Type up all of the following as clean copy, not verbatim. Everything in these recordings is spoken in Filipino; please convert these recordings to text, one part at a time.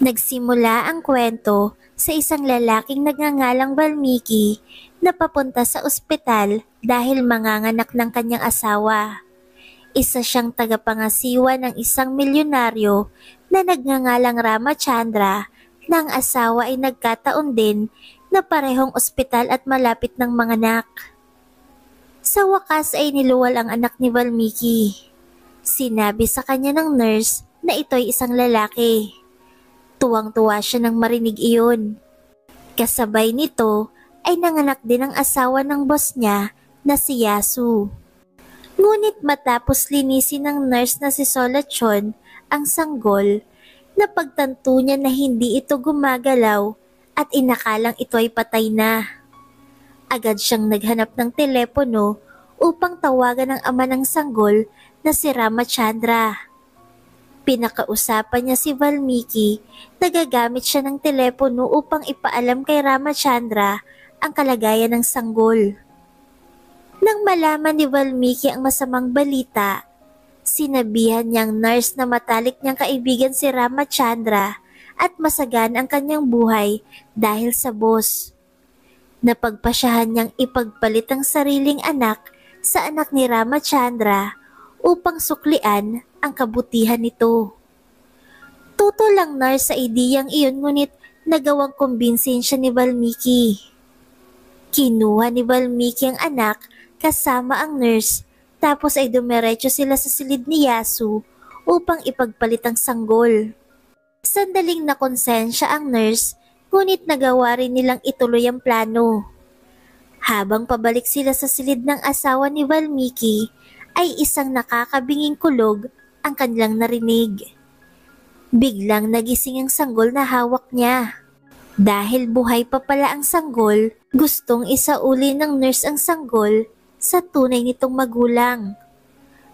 Nagsimula ang kwento sa isang lalaking nagngangalang Valmiki na papunta sa ospital dahil manganganak ng kanyang asawa. Isa siyang tagapangasiwa ng isang milyonaryo na nagngangalang Ramachandra na ang asawa ay nagkataon din na parehong ospital at malapit ng manganak. Sa wakas ay niluwal ang anak ni Valmiki. Sinabi sa kanya ng nurse na ito'y isang lalaki. Tuwang-tuwa siya nang marinig iyon. Kasabay nito ay nanganak din ang asawa ng boss niya na si Yasu. Ngunit matapos linisin ng nurse na si Solachon ang sanggol, napagtanto niya na hindi ito gumagalaw at inakalang ito ay patay na. Agad siyang naghanap ng telepono upang tawagan ang ama ng sanggol na si Ramachandra. Pinakausapan niya si Valmiki na gagamit siya ng telepono upang ipaalam kay Ramachandra ang kalagayan ng sanggol. Nang malaman ni Valmiki ang masamang balita, sinabihan niyang nurse na matalik niyang kaibigan si Ramachandra at masagan ang kanyang buhay dahil sa boss. Napagpasyahan niyang ipagpalit ang sariling anak sa anak ni Ramachandra upang suklian ang kabutihan nito. Totoo lang nurse sa ideyang iyon ngunit nagawang kumbinsin siya ni Valmiki. Kinuha ni Valmiki ang anak kasama ang nurse tapos ay dumiretso sila sa silid ni Yasu upang ipagpalit ang sanggol. Sandaling nakonsensya ang nurse ngunit nagawa rin nilang ituloy ang plano. Habang pabalik sila sa silid ng asawa ni Valmiki ay isang nakakabinging kulog ang kanilang narinig. Biglang nagising ang sanggol na hawak niya. Dahil buhay pa pala ang sanggol, gustong isauli ng nurse ang sanggol sa tunay nitong magulang.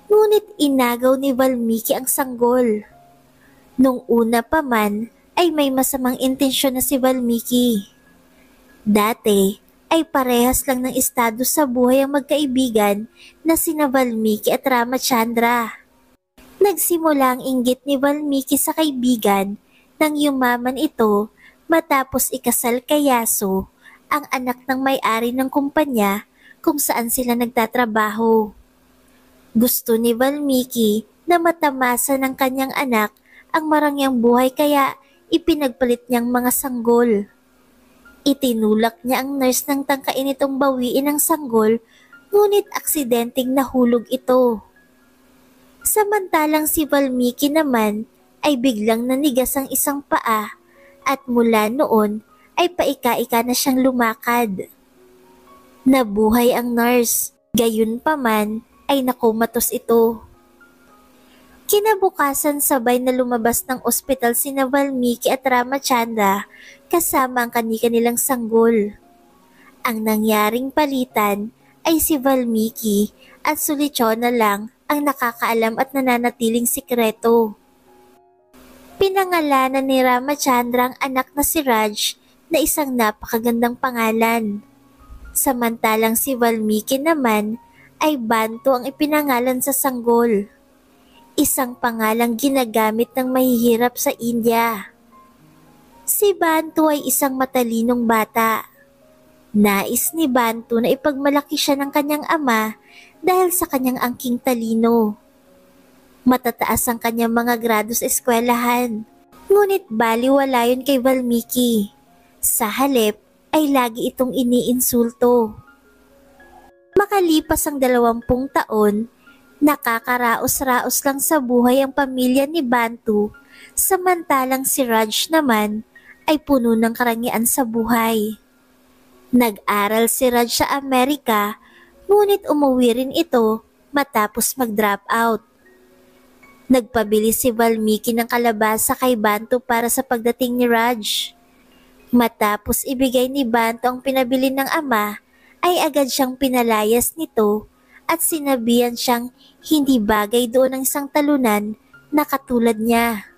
Ngunit inagaw ni Valmiki ang sanggol. Nung una pa man ay may masamang intensyon na si Valmiki. Dati ay parehas lang ng estado sa buhay ang magkaibigan na sina Valmiki at Ramachandra. Nagsimula ang inggit ni Valmiki sa kaibigan nang yumaman ito matapos ikasal kay Yasu, ang anak ng may-ari ng kumpanya kung saan sila nagtatrabaho. Gusto ni Valmiki na matamasa ng kanyang anak ang marangyang buhay kaya ipinagpalit niyang mga sanggol. Itinulak niya ang nurse nang tangkain itong bawiin ang sanggol ngunit aksidenteng nahulog ito. Samantalang si Valmiki naman ay biglang nanigas ang isang paa at mula noon ay paika-ika na siyang lumakad. Nabuhay ang nurse, gayunpaman ay nakomatos ito. Kinabukasan sabay na lumabas ng ospital sina Valmiki at Ramachandra kasama ang kanilang sanggol. Ang nangyaring palitan ay si Valmiki at Sulichona lang ang nakakaalam at nananatiling sikreto. Pinangalanan ni Ramachandra ang anak na si Raj na isang napakagandang pangalan. Samantalang si Valmiki naman ay Bantu ang ipinangalan sa sanggol. Isang pangalang ginagamit ng mahihirap sa India. Si Bantu ay isang matalinong bata. Nais ni Bantu na ipagmalaki siya ng kanyang ama dahil sa kanyang angking talino. Matataas ang kanyang mga grado sa eskwelahan. Ngunit baliwala yun kay Valmiki. Sa halip ay lagi itong iniinsulto. Makalipas ang 20 taon, nakakaraos-raos lang sa buhay ang pamilya ni Bantu, samantalang si Raj naman ay puno ng karangyaan sa buhay. Nag-aral si Raj sa Amerika, ngunit umuwi rin ito matapos mag-drop out. Nagpabili si Valmiki ng kalabasa kay Bantu para sa pagdating ni Raj. Matapos ibigay ni Bantu ang pinabili ng ama, ay agad siyang pinalayas nito at sinabihan siyang hindi bagay doon ang isang talunan na katulad niya.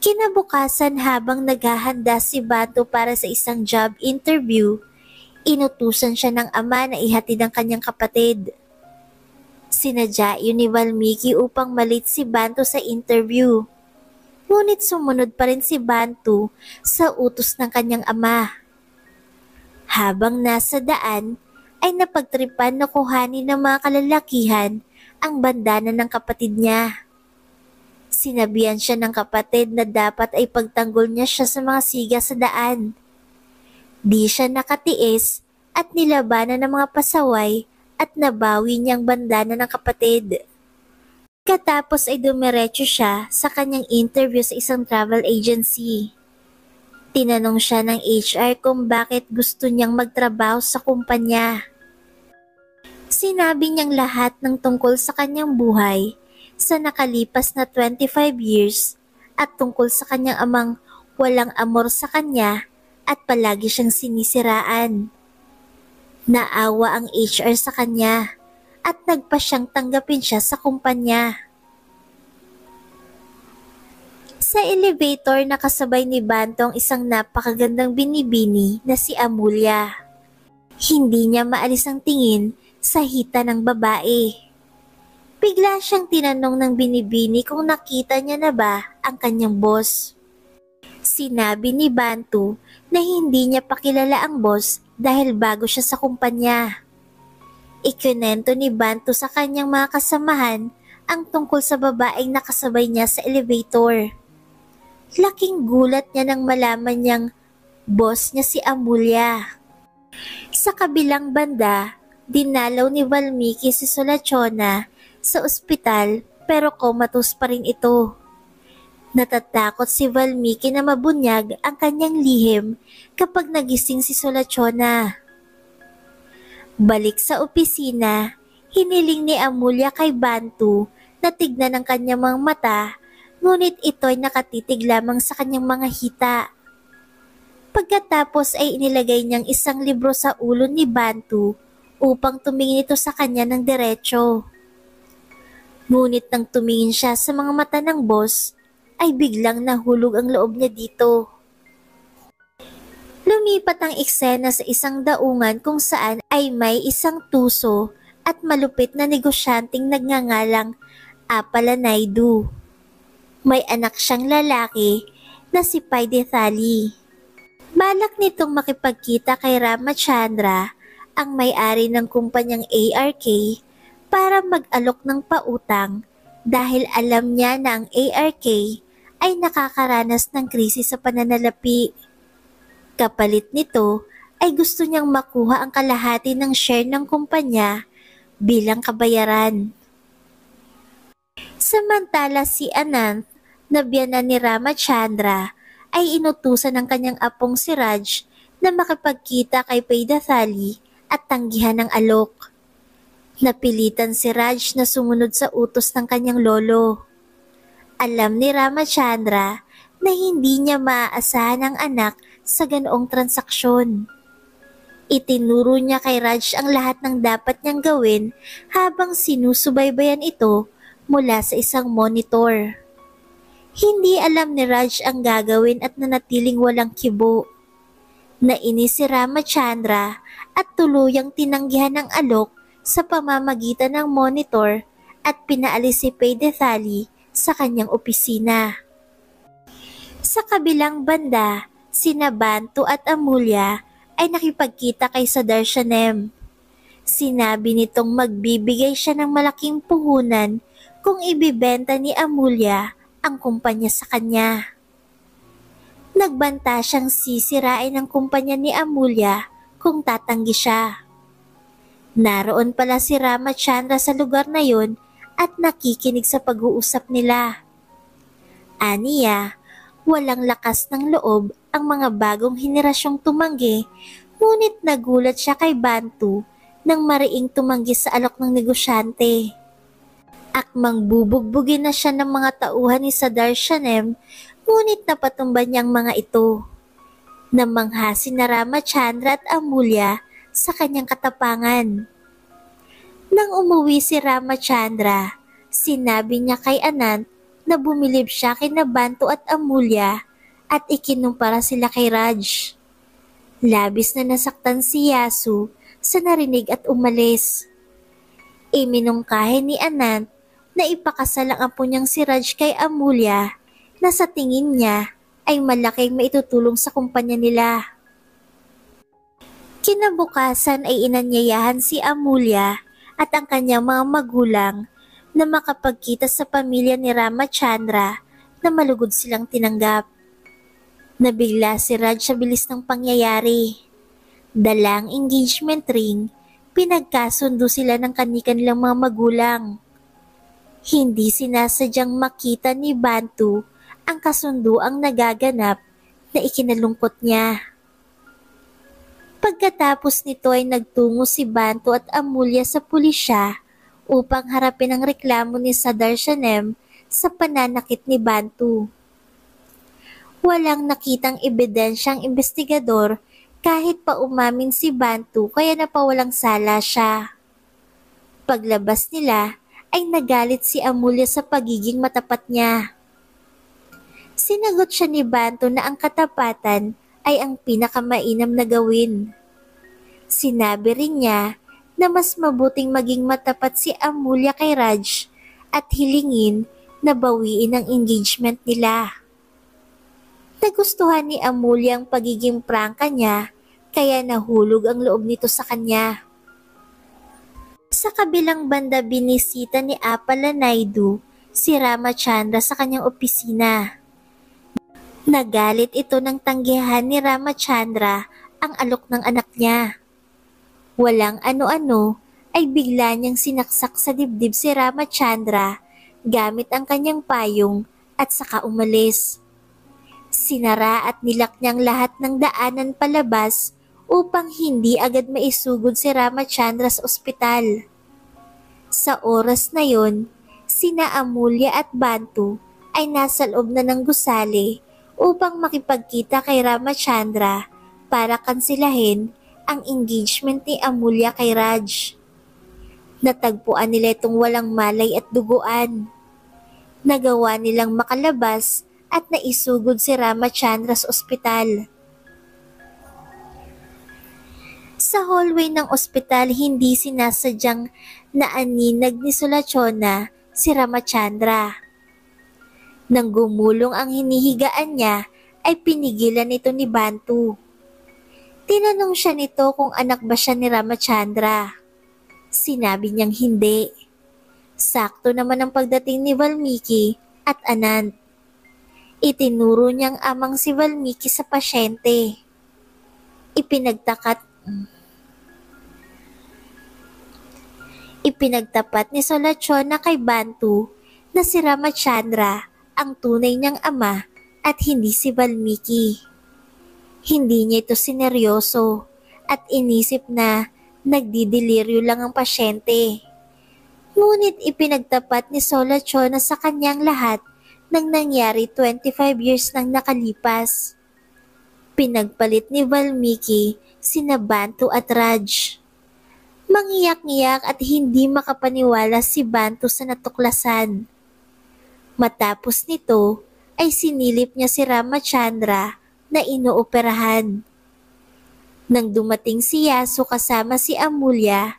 Kinabukasan habang naghahanda si Bantu para sa isang job interview, inutusan siya ng ama na ihatid ang kanyang kapatid. Sinadya yun ni Valmiki upang malit si Bantu sa interview. Ngunit sumunod pa rin si Bantu sa utos ng kanyang ama. Habang nasa daan, ay napagtripan na kuhanin ng mga kalalakihan ang bandana ng kapatid niya. Sinabihan siya ng kapatid na dapat ay pagtanggol niya siya sa mga siga sa daan. Di siya nakatiis at nilabanan ng mga pasaway at nabawi niyang bandana ng kapatid. Katapos ay dumiretso siya sa kanyang interview sa isang travel agency. Tinanong siya ng HR kung bakit gusto niyang magtrabaho sa kumpanya. Sinabi niyang lahat ng tungkol sa kanyang buhay sa nakalipas na 25 years at tungkol sa kanyang amang walang amor sa kanya at palagi siyang sinisiraan. Naawa ang HR sa kanya at nagpa siyang tanggapin siya sa kumpanya. Sa elevator nakasabay ni Bantu ang isang napakagandang binibini na si Amulya. Hindi niya maalis ang tingin sa hita ng babae. Bigla siyang tinanong ng binibini kung nakita niya na ba ang kanyang boss. Sinabi ni Bantu na hindi niya pakilala ang boss dahil bago siya sa kumpanya. Ikinento ni Bantu sa kanyang mga kasamahan ang tungkol sa babaeng nakasabay niya sa elevator. Laking gulat niya nang malaman niyang boss niya si Amulya. Sa kabilang banda, dinalaw ni Valmiki si Solachona sa ospital pero comatose pa rin ito. Natatakot si Valmiki na mabunyag ang kanyang lihim kapag nagising si Solachona. Balik sa opisina, hiniling ni Amulya kay Bantu na tignan ang kanyang mga mata, ngunit ito'y nakatitig lamang sa kanyang mga hita. Pagkatapos ay inilagay niyang isang libro sa ulo ni Bantu upang tumingin ito sa kanya ng diretsyo. Ngunit nang tumingin siya sa mga mata ng boss, ay biglang nahulog ang loob niya dito. Lumipat ang eksena sa isang daungan kung saan ay may isang tuso at malupit na negosyanteng nagngangalang Apalanaydu. May anak siyang lalaki na si Paidethali. Balak nitong makipagkita kay Ramachandra, ang may-ari ng kumpanyang ARK, para mag-alok ng pautang dahil alam niya na ang ARK ay nakakaranas ng krisis sa pananalapi. Kapalit nito ay gusto niyang makuha ang kalahati ng share ng kumpanya bilang kabayaran. Samantala si Anant, na biyanan ni Ramachandra, ay inutusan ng kanyang apong si Raj na makipagkita kay Paidethali at tanggihan ng alok. Napilitan si Raj na sumunod sa utos ng kanyang lolo. Alam ni Ramachandra na hindi niya maaasahan ang anak sa ganoong transaksyon. Itinuro niya kay Raj ang lahat ng dapat niyang gawin habang sinusubaybayan ito mula sa isang monitor. Hindi alam ni Raj ang gagawin at nanatiling walang kibo. Nainis si Ramachandra at tuluyang tinanggihan ng alok sa pamamagitan ng monitor at pinaalis si Paidethali sa kanyang opisina. Sa kabilang banda, sina Bantu at Amulya ay nakipagkita kay Sudarshanem. Sinabi nitong magbibigay siya ng malaking puhunan kung ibibenta ni Amulya ang kumpanya sa kanya. Nagbanta siyang sisirain ang kumpanya ni Amulya kung tatanggi siya. Naroon pala si Ramachandra sa lugar na yun at nakikinig sa pag-uusap nila. Aniya, walang lakas ng loob ang mga bagong henerasyong tumanggi, ngunit nagulat siya kay Bantu nang mariing tumanggi sa alok ng negosyante. Akmang bubugbugin na siya ng mga tauhan ni Sudarshanem, ngunit napatumba niyang mga ito. Namangha si Ramachandra at Amulya sa kanyang katapangan. Nang umuwi si Ramachandra, sinabi niya kay Anant na bumilib siya kina Bantu at Amulya at ikinumpara sila kay Raj. Labis na nasaktan si Yasu sa narinig at umalis. Iminungkahi ni Anant na ipakasal ang apo niyang si Raj kay Amulya na sa tingin niya ay malaking maitutulong sa kumpanya nila. Kinabukasan ay inanyayahan si Amulya at ang kanyang mga magulang na makapagkita sa pamilya ni Ramachandra na malugod silang tinanggap. Nabigla si Raj sa bilis ng pangyayari. Dalang engagement ring, pinagkasundo sila ng kanilang mga magulang. Hindi sinasadyang makita ni Bantu ang kasunduang nagaganap na ikinalungkot niya. Pagkatapos nito ay nagtungo si Bantu at Amulya sa pulisya upang harapin ang reklamo ni Sudarshanem sa pananakit ni Bantu. Walang nakitang ebidensyang investigador kahit pa umamin si Bantu kaya napawalang sala siya. Paglabas nila ay nagalit si Amulya sa pagiging matapat niya. Sinagot siya ni Bantu na ang katapatan ay ang pinakamainam na gawin. Sinabi rin niya na mas mabuting maging matapat si Amulya kay Raj at hilingin na bawiin ang engagement nila. Nagustuhan ni Amulya ang pagiging prangka niya kaya nahulog ang loob nito sa kanya. Sa kabilang banda binisita ni Apala Naidu si Ramachandra sa kanyang opisina. Nagalit ito ng tanggihan ni Ramachandra ang alok ng anak niya. Walang ano-ano ay bigla niyang sinaksak sa dibdib si Ramachandra gamit ang kanyang payong at saka umalis. Sinara at nilak niyang lahat ng daanan palabas upang hindi agad maisugod si Ramachandra sa ospital. Sa oras na yon, sina Amulya at Bantu ay nasa loob na ng gusali upang makipagkita kay Ramachandra para kansilahin ang engagement ni Amulya kay Raj. Natagpuan nila itong walang malay at duguan. Nagawa nilang makalabas at naisugod si Ramachandra sa ospital. Sa hallway ng ospital, hindi sinasadyang naaninag ni Sulachona si Ramachandra. Nang gumulong ang hinihigaan niya, ay pinigilan ito ni Bantu. Tinanong siya nito kung anak ba siya ni Ramachandra. Sinabi niyang hindi. Sakto naman ang pagdating ni Valmiki at Anand. Itinuro niyang amang si Valmiki sa pasyente. Ipinagtapat ni Sulachona kay Bantu na si Ramachandra ang tunay niyang ama at hindi si Valmiki. Hindi niya ito sineryoso at inisip na nagdidiliryo lang ang pasyente. Ngunit ipinagtapat ni Sulachona sa kanyang lahat ng nangyari 25 years nang nakalipas. Pinagpalit ni Valmiki sina Bantu at Raj. Mangiyak-ngiyak at hindi makapaniwala si Bantu sa natuklasan. Matapos nito ay sinilip niya si Ramachandra na inooperahan. Nang dumating si Yasu kasama si Amulya,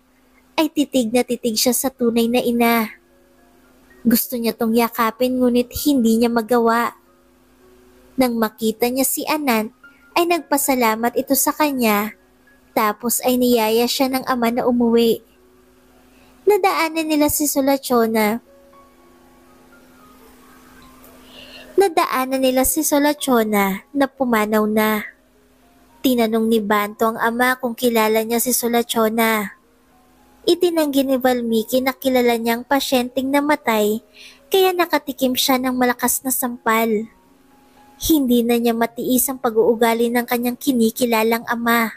ay titig na titig siya sa tunay na ina. Gusto niya tong yakapin ngunit hindi niya magawa. Nang makita niya si Anand, ay nagpasalamat ito sa kanya, tapos ay niyaya siya ng ama na umuwi. Nadaanan nila si Sulachona. Na pumanaw na. Tinanong ni Bantu ang ama kung kilala niya si Sulachona. Itinanggi ni Valmiki na kilala niyang pasyenteng namatay kaya nakatikim siya ng malakas na sampal. Hindi na niya matiis ang pag-uugali ng kanyang kinikilalang ama.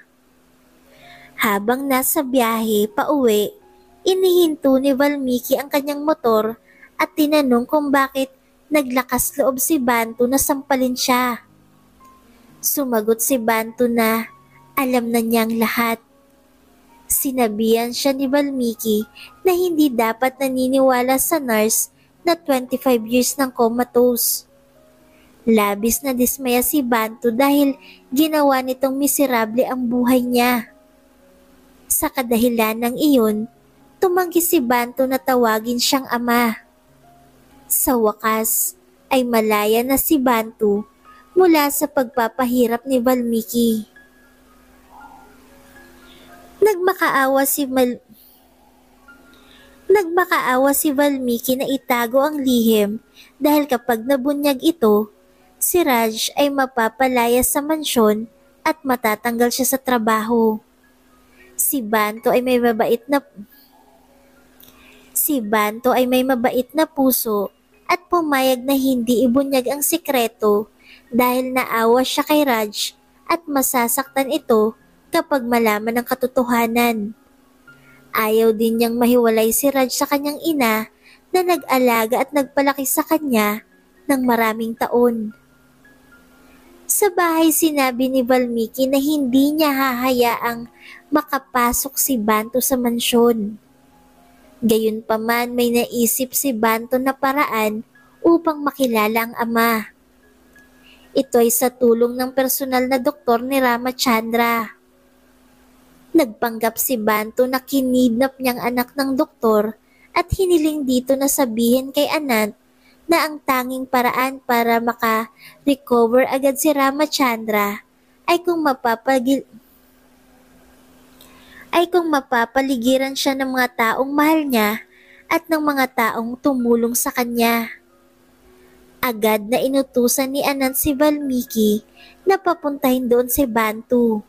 Habang nasa biyahe pauwi, inihinto ni Valmiki ang kanyang motor at tinanong kung bakit naglakas loob si Bantu na sampalin siya. Sumagot si Bantu na alam na niyang lahat. Sinabihan siya ni Valmiki na hindi dapat naniniwala sa nurse na 25 years ng comatose. Labis na dismaya si Bantu dahil ginawa nitong miserable ang buhay niya. Sa kadahilan ng iyon, tumanggi si Bantu na tawagin siyang ama. Sa wakas, ay malaya na si Bantu mula sa pagpapahirap ni Valmiki. Nagmakaawa si Valmiki na itago ang lihim dahil kapag nabunyag ito, si Raj ay mapapalaya sa mansyon at matatanggal siya sa trabaho. Si Bantu ay may mabait na puso at pumayag na hindi ibunyag ang sikreto dahil naawa siya kay Raj at masasaktan ito kapag malaman ang katotohanan. Ayaw din niyang mahiwalay si Raj sa kanyang ina na nag-alaga at nagpalaki sa kanya ng maraming taon. Sa bahay sinabi ni Valmiki na hindi niya hahayaang makapasok si Bantu sa mansyon. Gayunpaman may naisip si Bantu na paraan upang makilala ang ama. Ito ay sa tulong ng personal na doktor ni Ramachandra. Nagpanggap si Bantu na kinidnap niyang anak ng doktor at hiniling dito na sabihin kay Anant na ang tanging paraan para maka-recover agad si Ramachandra ay kung mapapaligiran siya ng mga taong mahal niya at ng mga taong tumulong sa kanya. Agad na inutusan ni Anant si Valmiki na papuntahin doon si Bantu.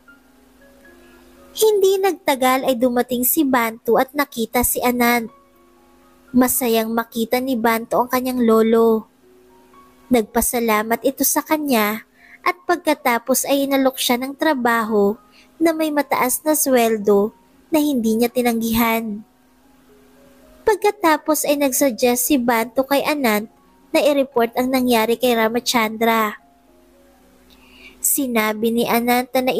Hindi nagtagal ay dumating si Bantu at nakita si Anant. Masayang makita ni Bantu ang kanyang lolo. Nagpasalamat ito sa kanya at pagkatapos ay inalok siya ng trabaho na may mataas na sweldo na hindi niya tinanggihan. Pagkatapos ay nagsuggest si Bantu kay Anant na i-report ang nangyari kay Ramachandra. Sinabi ni Anant na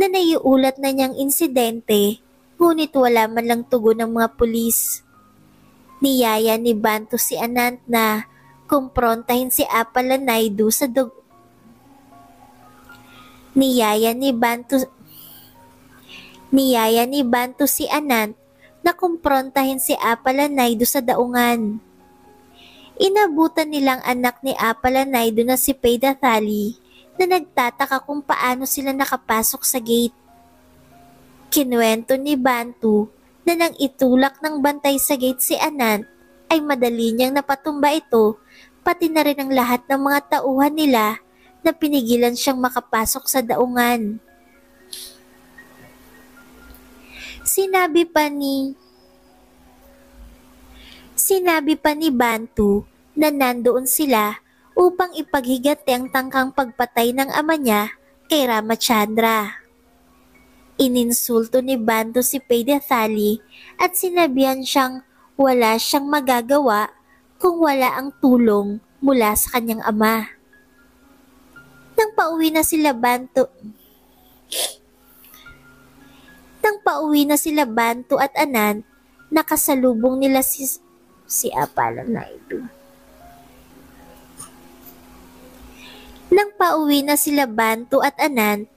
naiulat na niyang insidente, ngunit wala man lang tugon ng mga pulis. Niyaya ni Bantu si Anant na kumprontahin si Apalanaydu sa Niyaya ni Bantu si Anant na kumprontahin si Apalanaydu sa daungan. Inabutan nilang anak ni Apalanaydu na si Paidathali na nagtataka kung paano sila nakapasok sa gate. Kinuwento ni Bantu na nang itulak ng bantay sa gate si Anant ay madali niyang napatumba ito, pati na rin ang lahat ng mga tauhan nila na pinigilan siyang makapasok sa daungan. Sinabi pa ni Bantu na nandoon sila upang ipaghigati ang tangkang pagpatay ng ama niya kay Ramachandra. Ininsulto ni Bantu si Paidathali at sinabihan siyang wala siyang magagawa kung wala ang tulong mula sa kanyang ama. Nang pauwi na sila Bantu at Anant, nakasalubong nila si Apalanaydu. Nang pauwi na sila Bantu at Anant,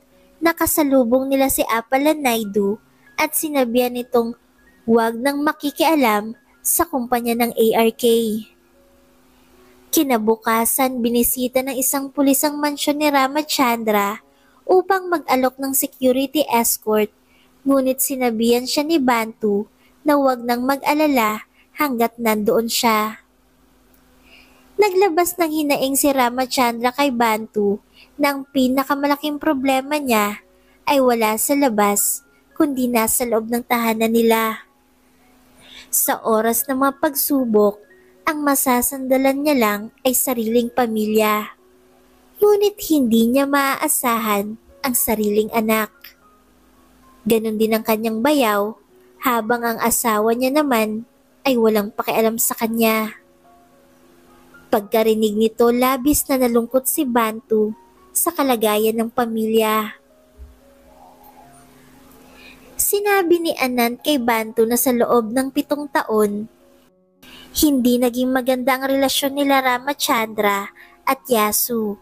nakasalubong nila si Apalanaydu at sinabihan nitong huwag nang makikialam sa kumpanya ng ARK. Kinabukasan, binisita ng isang pulis ang mansyon ni Ramachandra upang mag-alok ng security escort, ngunit sinabihan siya ni Bantu na huwag nang mag-alala hanggat nandoon siya. Naglabas ng hinaing si Ramachandra kay Bantu na ang pinakamalaking problema niya ay wala sa labas kundi nasa loob ng tahanan nila. Sa oras ng mga pagsubok, ang masasandalan niya lang ay sariling pamilya. Ngunit hindi niya maaasahan ang sariling anak. Ganon din ang kanyang bayaw, habang ang asawa niya naman ay walang pakialam sa kanya. Pagkarinig nito, labis na nalungkot si Bantu sa kalagayan ng pamilya. Sinabi ni Anant kay Bantu na sa loob ng 7 taon, hindi naging maganda ang relasyon nila Ramachandra at Yasu.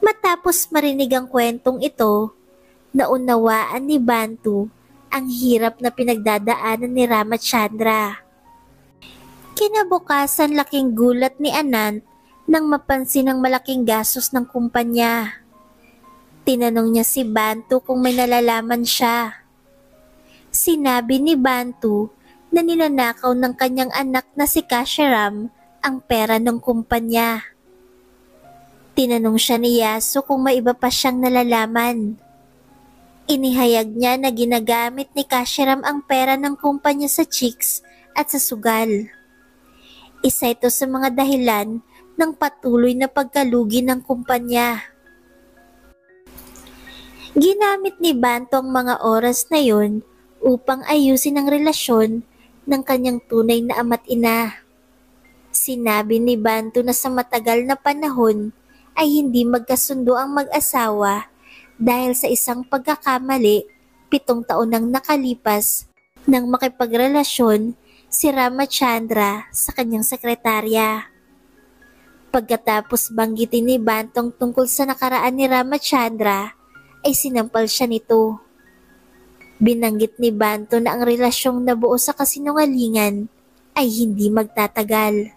Matapos marinig ang kwentong ito, naunawaan ni Bantu ang hirap na pinagdadaanan ni Ramachandra. Kinabukasan laking gulat ni Anant nang mapansin ang malaking gastos ng kumpanya. Tinanong niya si Bantu kung may nalalaman siya. Sinabi ni Bantu na ninanakaw ng kanyang anak na si Kashiram ang pera ng kumpanya. Tinanong siya ni Yasu kung may iba pa siyang nalalaman. Inihayag niya na ginagamit ni Kashiram ang pera ng kumpanya sa chicks at sa sugal. Isa ito sa mga dahilan ng patuloy na pagkalugi ng kumpanya. Ginamit ni Bantu ang mga oras na yon upang ayusin ang relasyon ng kanyang tunay na ama't ina. Sinabi ni Bantu na sa matagal na panahon ay hindi magkasundo ang mag-asawa dahil sa isang pagkakamali 7 taon nang nakalipas nang makipagrelasyon si Ramachandra sa kanyang sekretarya. Pagkatapos banggitin ni Bantong tungkol sa nakaraan ni Ramachandra, ay sinampal siya nito. Binanggit ni Banto na ang relasyong nabuo sa kasinungalingan ay hindi magtatagal.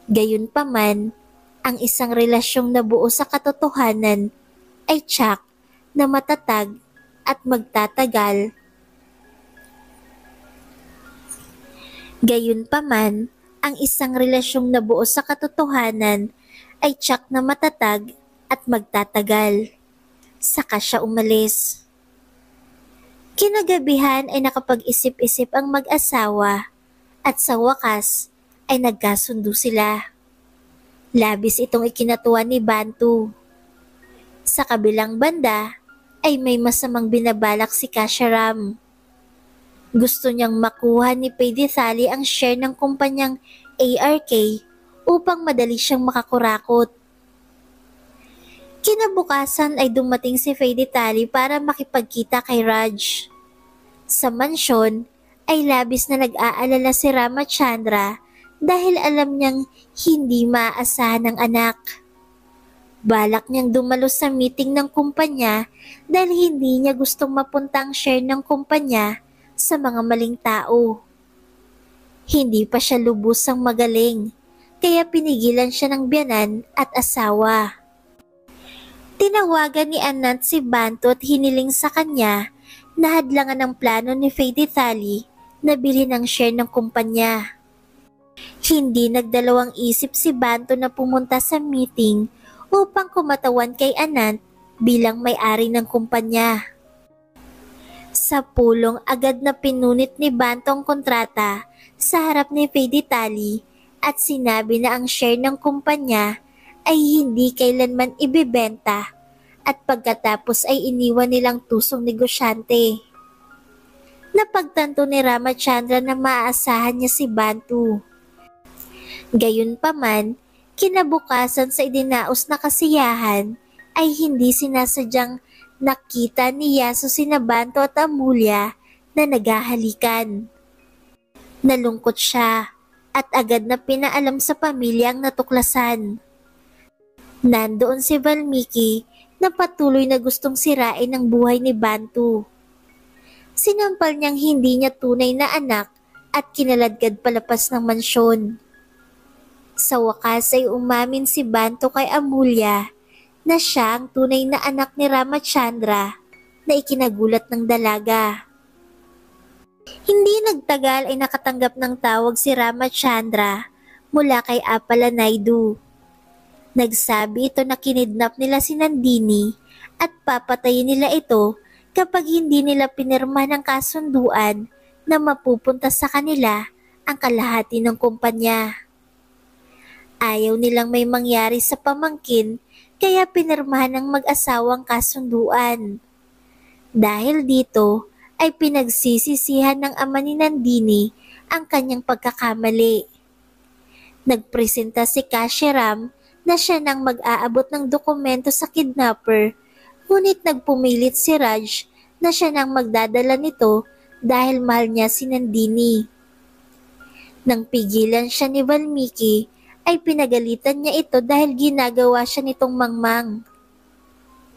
Gayunpaman, ang isang relasyong nabuo sa katotohanan ay tiyak na matatag at magtatagal. Gayunpaman, ang isang relasyong nabuo sa katotohanan ay tiyak na matatag at magtatagal. Saka siya umalis. Kinagabihan ay nakapag-isip-isip ang mag-asawa at sa wakas ay nagkasundo sila. Labis itong ikinatuwa ni Bantu. Sa kabilang banda ay may masamang binabalak si Kashiram. Gusto niyang makuha ni Pedithali ang share ng kumpanyang ARK upang madali siyang makakurakot. Kinabukasan ay dumating si Pedithali para makipagkita kay Raj. Sa mansyon ay labis na nag-aalala si Ramachandra dahil alam niyang hindi maaasahan ng anak. Balak niyang dumalo sa meeting ng kumpanya dahil hindi niya gustong mapunta ang share ng kumpanya sa mga maling tao. Hindi pa siya lubusang magaling, kaya pinigilan siya ng biyanan at asawa. Tinawagan ni Anant si Bantu at hiniling sa kanya na hadlangan ang plano ni Pedithali na bilhin ang share ng kumpanya. Hindi nagdalawang isip si Bantu na pumunta sa meeting upang kumatawan kay Anant bilang may-ari ng kumpanya. Sa pulong agad na pinunit ni Bantu ang kontrata sa harap ni Pedithali at sinabi na ang share ng kumpanya ay hindi kailanman ibebenta at pagkatapos ay iniwan nilang tusong negosyante. Napagtanto ni Ramachandra na maaasahan niya si Bantu. Gayunpaman, kinabukasan sa idinaos na kasiyahan ay hindi sinasadyang nakita ni Yasu sina Bantu at Amulya na naghahalikan. Nalungkot siya at agad na pinaalam sa pamilya ang natuklasan. Nandoon si Valmiki na patuloy na gustong sirain ang buhay ni Bantu. Sinampal niyang hindi niya tunay na anak at kinaladkad palapas ng mansyon. Sa wakas ay umamin si Bantu kay Amulya na siya ang tunay na anak ni Ramachandra na ikinagulat ng dalaga. Hindi nagtagal ay nakatanggap ng tawag si Ramachandra mula kay Apala Naidu. Nagsabi ito na kinidnap nila si Nandini at papatayin nila ito kapag hindi nila pinirma ng kasunduan na mapupunta sa kanila ang kalahati ng kumpanya. Ayaw nilang may mangyari sa pamangkin kaya pinirmahan ng mag-asawang kasunduan. Dahil dito ay pinagsisisihan ng ama ni Nandini ang kanyang pagkakamali. Nagpresenta si Kashiram na siya nang mag-aabot ng dokumento sa kidnapper, ngunit nagpumilit si Raj na siya nang magdadala nito dahil mahal niya si Nandini. Nang pigilan siya ni Valmiki, ay pinagalitan niya ito dahil ginagawa siya nitong mangmang.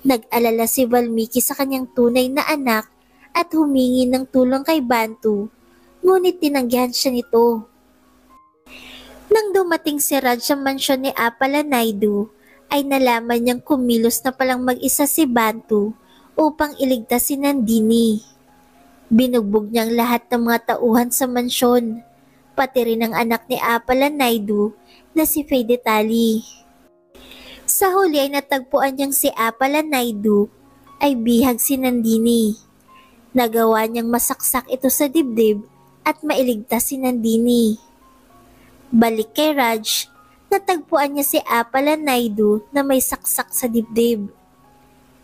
Nag-alala si Valmiki sa kanyang tunay na anak at humingi ng tulong kay Bantu, ngunit tinanggihan siya nito. Nang dumating si Raj sa mansyon ni Apalanaydu, ay nalaman niyang kumilos na palang mag-isa si Bantu upang iligtas si Nandini. Binugbog niyang lahat ng mga tauhan sa mansyon, pati rin ang anak ni Apalanaydu na si Faydetali. Sa huli ay natagpuan niyang si Apalanaydu ay bihag si Nandini. Nagawa niyang masaksak ito sa dibdib at mailigtas si Nandini. Balik kay Raj, natagpuan niya si Apalanaydu na may saksak sa dibdib.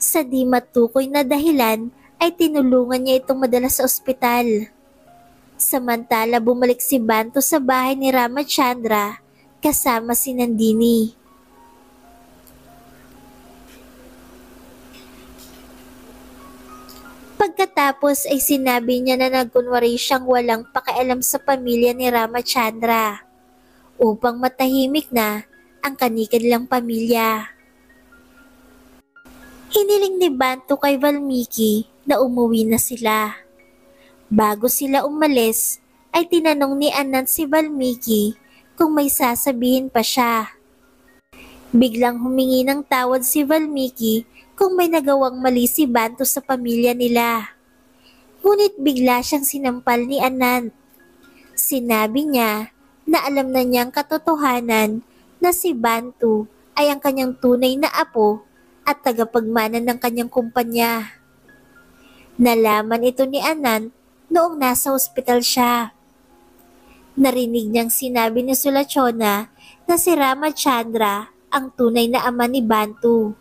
Sa di matukoy na dahilan ay tinulungan niya itong madala sa ospital. Samantala bumalik si Bantu sa bahay ni Ramachandra kasama si Nandini. Pagkatapos ay sinabi niya na nagkunwari siyang walang pakialam sa pamilya ni Ramachandra upang matahimik na ang kanilang pamilya. Hiniling ni Bantu kay Valmiki na umuwi na sila. Bago sila umalis, ay tinanong ni Anand si Valmiki kung may sasabihin pa siya. Biglang humingi ng tawad si Valmiki kung may nagawang mali si Bantu sa pamilya nila. Ngunit bigla siyang sinampal ni Anand. Sinabi niya na alam na niyang katotohanan na si Bantu ay ang kanyang tunay na apo at tagapagmana ng kanyang kumpanya. Nalaman ito ni Anand noong nasa ospital siya. Narinig niyang sinabi ni Sulachona na si Ramachandra ang tunay na ama ni Bantu.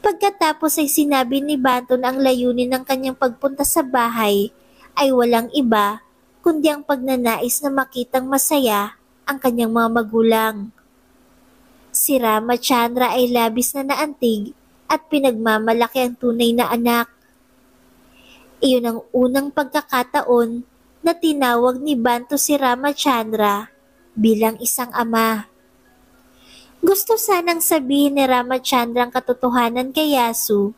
Pagkatapos ay sinabi ni Bantu na ang layunin ng kanyang pagpunta sa bahay ay walang iba kundi ang pagnanais na makitang masaya ang kanyang mga magulang. Si Ramachandra ay labis na naantig at pinagmamalaki ang tunay na anak. Iyon ang unang pagkakataon na tinawag ni Bantu si Ramachandra bilang isang ama. Gusto sanang sabihin ni Ramachandra ang katotohanan kay Yasu,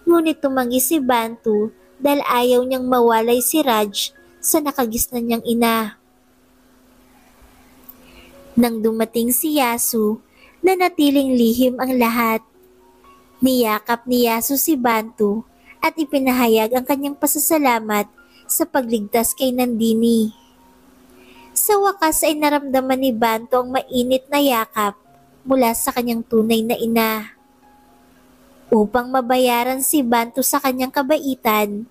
ngunit tumanggi si Bantu dahil ayaw niyang mawalay si Raj sa nakagisnan niyang ina. Nang dumating si Yasu, nanatiling lihim ang lahat. Niyakap ni Yasu si Bantu at ipinahayag ang kanyang pasasalamat sa pagligtas kay Nandini. Sa wakas ay naramdaman ni Bantu ang mainit na yakap mula sa kanyang tunay na ina. Upang mabayaran si Bantu sa kanyang kabaitan,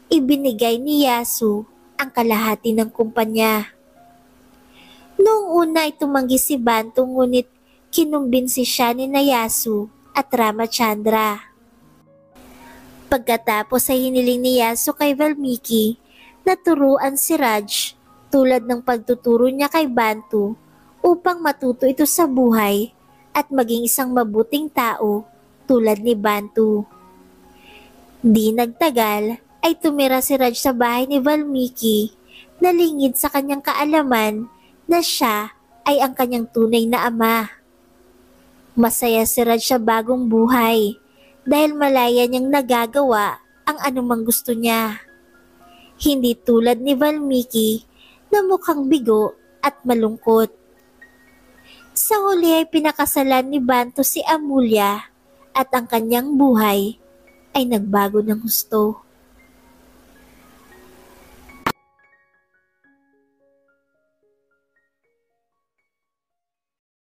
ibinigay ni Yasu ang kalahati ng kumpanya. Noong una ay tumanggi si Bantu ngunit kinumbinsi siya ni Yasu at Ramachandra. Pagkatapos ay hiniling ni Yasu kay Valmiki na turuan si Raj tulad ng pagtuturo niya kay Bantu upang matuto ito sa buhay at maging isang mabuting tao tulad ni Bantu. Di nagtagal ay tumira si Raj sa bahay ni Valmiki na lingid sa kanyang kaalaman na siya ay ang kanyang tunay na ama. Masaya si Raj sa bagong buhay dahil malaya niyang nagagawa ang anumang gusto niya. Hindi tulad ni Valmiki na mukhang bigo at malungkot. Sa huli ay pinakasalan ni Bantu si Amulya at ang kanyang buhay ay nagbago ng husto.